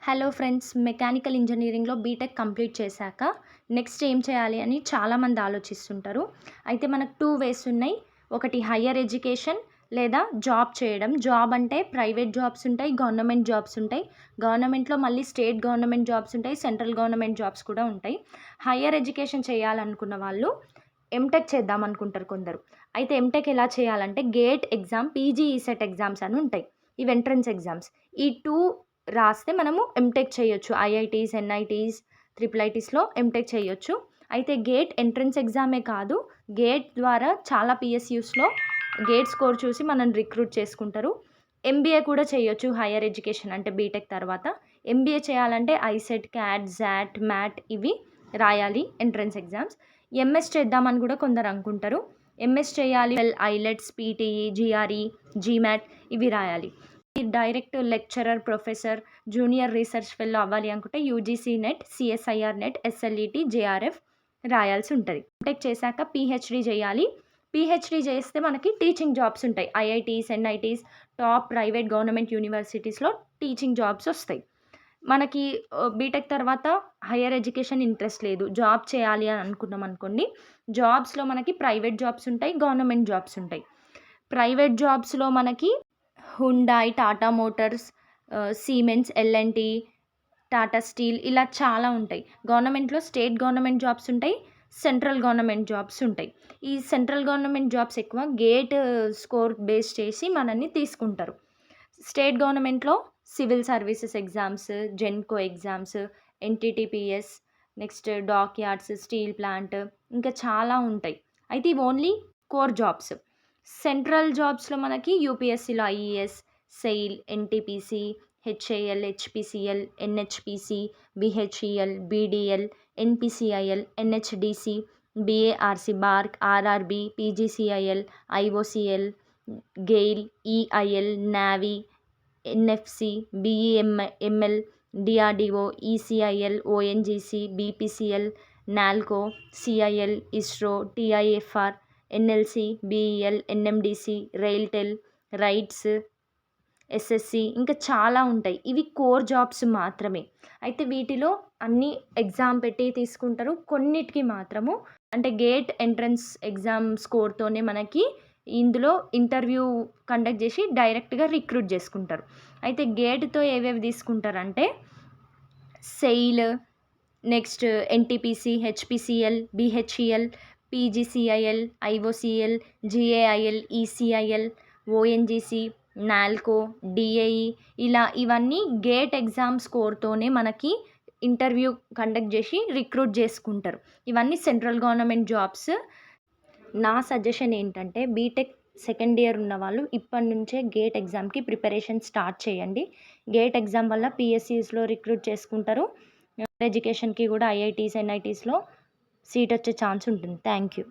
Hello friends, mechanical ఇంజనీరింగ్లో BTech complete చేశాక next ఏం చేయాలి అని చాలామంది ఆలోచిస్తుంటారు. అయితే మనకు 2 వేస్ ఉన్నాయి. ఒకటి హయ్యర్ ఎడ్యుకేషన్ లేదా జాబ్ చేయడం. జాబ్ అంటే ప్రైవేట్ జాబ్స్ ఉంటాయి, గవర్నమెంట్ జాబ్స్ ఉంటాయి. గవర్నమెంట్‌లో మళ్ళీ స్టేట్ గవర్నమెంట్ జాబ్స్ ఉంటాయి, సెంట్రల్ గవర్నమెంట్ జాబ్స్ కూడా ఉంటాయి. హయ్యర్ ఎడ్యుకేషన్ చేయాలనుకున్న వాళ్ళు ఎంటెక్ చేద్దాం అనుకుంటారు కొందరు. అయితే ఎంటెక్ ఎలా చేయాలంటే gate exam, PG ECET exams అని ఉంటాయి. ఇవి ఎంట్రన్స్ ఎగ్జామ్స్. ఈ 2 రాస్తే మనము ఎంటెక్ చేయొచ్చు. ఐఐటీస్, ఎన్ఐటీస్, ట్రిపుల్ ఐటీస్‌లో ఎంటెక్ చేయొచ్చు. అయితే గేట్ ఎంట్రన్స్ ఎగ్జామే కాదు, గేట్ ద్వారా చాలా పీఎస్యూస్‌లో గేట్ స్కోర్ చూసి మనల్ని రిక్రూట్ చేసుకుంటారు. ఎంబీఏ కూడా చేయొచ్చు హైయర్ ఎడ్యుకేషన్ అంటే బీటెక్ తర్వాత. ఎంబీఏ చేయాలంటే ఐసెట్, క్యాట్, జాట్, మ్యాట్ ఇవి రాయాలి ఎంట్రన్స్ ఎగ్జామ్స్. ఎంఎస్ చేద్దామని కూడా కొందరు అనుకుంటారు. ఎంఎస్ చేయాలి ఐలెట్స్, పీటీఈ, జీఆర్ఈ, జీమాట్ ఇవి రాయాలి. Direct lecturer, professor, junior research fellow అవ్వాలి అనుకుంటే UGC NET, CSIR NET, SLET, JRF రాయాల్సి ఉంటుంది. ఎంటెక్ చేశాక పీహెచ్డీ చేయాలి. పీహెచ్డీ చేస్తే మనకి టీచింగ్ జాబ్స్ ఉంటాయి. IITs, NITs, top private government యూనివర్సిటీస్‌లో టీచింగ్ జాబ్స్ వస్తాయి. మనకి బీటెక్ తర్వాత హైయర్ ఎడ్యుకేషన్ ఇంట్రెస్ట్ లేదు, జాబ్ చేయాలి అని అనుకున్నాం అనుకోండి, జాబ్స్‌లో మనకి ప్రైవేట్ జాబ్స్ ఉంటాయి, గవర్నమెంట్ జాబ్స్ ఉంటాయి. ప్రైవేట్ జాబ్స్‌లో మనకి Hyundai, Tata Motors, Siemens, LNT, Tata Steel ఇలా చాలా ఉంటాయి. గవర్నమెంట్‌లో స్టేట్ గవర్నమెంట్ జాబ్స్ ఉంటాయి, సెంట్రల్ గవర్నమెంట్ జాబ్స్ ఉంటాయి. ఈ సెంట్రల్ గవర్నమెంట్ జాబ్స్ ఎక్కువ గేట్ స్కోర్ బేస్ చేసి మనల్ని తీసుకుంటారు. స్టేట్ గవర్నమెంట్‌లో civil services exams, Genco exams, NTTPS, next dock yards, steel plant ఇంకా చాలా ఉంటాయి. అయితే ఇవి ఓన్లీ కోర్ జాబ్స్. సెంట్రల్ జాబ్స్‌లో మనకి యూపీఎస్సీలో IES, SAIL, NTPC, HAL, HPCL, NHPC, BHEL, BDL, NPCIL, NHDC, BARC, BARC, RRB, PGCIL, IOCL, GAIL, EIL, navy, NFC, BEML, DRDO, ECIL, ONGC, BPCL, NALCO, CIL, ISRO, TIFR, NLC, BEL, NMDC, RailTel, rights, SSC ఇంకా చాలా ఉంటాయి. ఇవి core jobs మాత్రమే. అయితే వీటిలో అన్ని exam పెట్టి తీసుకుంటారు. కొన్నిటికి మాత్రము అంటే గేట్ ఎంట్రన్స్ ఎగ్జామ్ స్కోర్తోనే మనకి ఇందులో ఇంటర్వ్యూ కండక్ట్ చేసి డైరెక్ట్గా రిక్రూట్ చేసుకుంటారు. అయితే గేట్తో ఏవేవి తీసుకుంటారంటే SAIL, next NTPC, HPCL, BHEL, PGCIL, IOCL, GAIL, ECIL, ONGC, Nalco, DAE ఇలా ఇవన్నీ గేట్ ఎగ్జామ్ స్కోర్తోనే మనకి ఇంటర్వ్యూ కండక్ట్ చేసి రిక్రూట్ చేసుకుంటారు. ఇవన్నీ సెంట్రల్ గవర్నమెంట్ జాబ్స్. నా సజెషన్ ఏంటంటే బీటెక్ సెకండ్ ఇయర్ ఉన్న వాళ్ళు ఇప్పటి నుంచే గేట్ ఎగ్జామ్కి ప్రిపరేషన్ స్టార్ట్ చేయండి. గేట్ ఎగ్జామ్ వల్ల పిఎస్సిస్లో రిక్రూట్ చేసుకుంటారు. ఎడ్యుకేషన్కి కూడా ఐఐటీస్, ఎన్ఐటీస్లో సీట్ వచ్చే ఛాన్స్ ఉంటుంది. Thank you.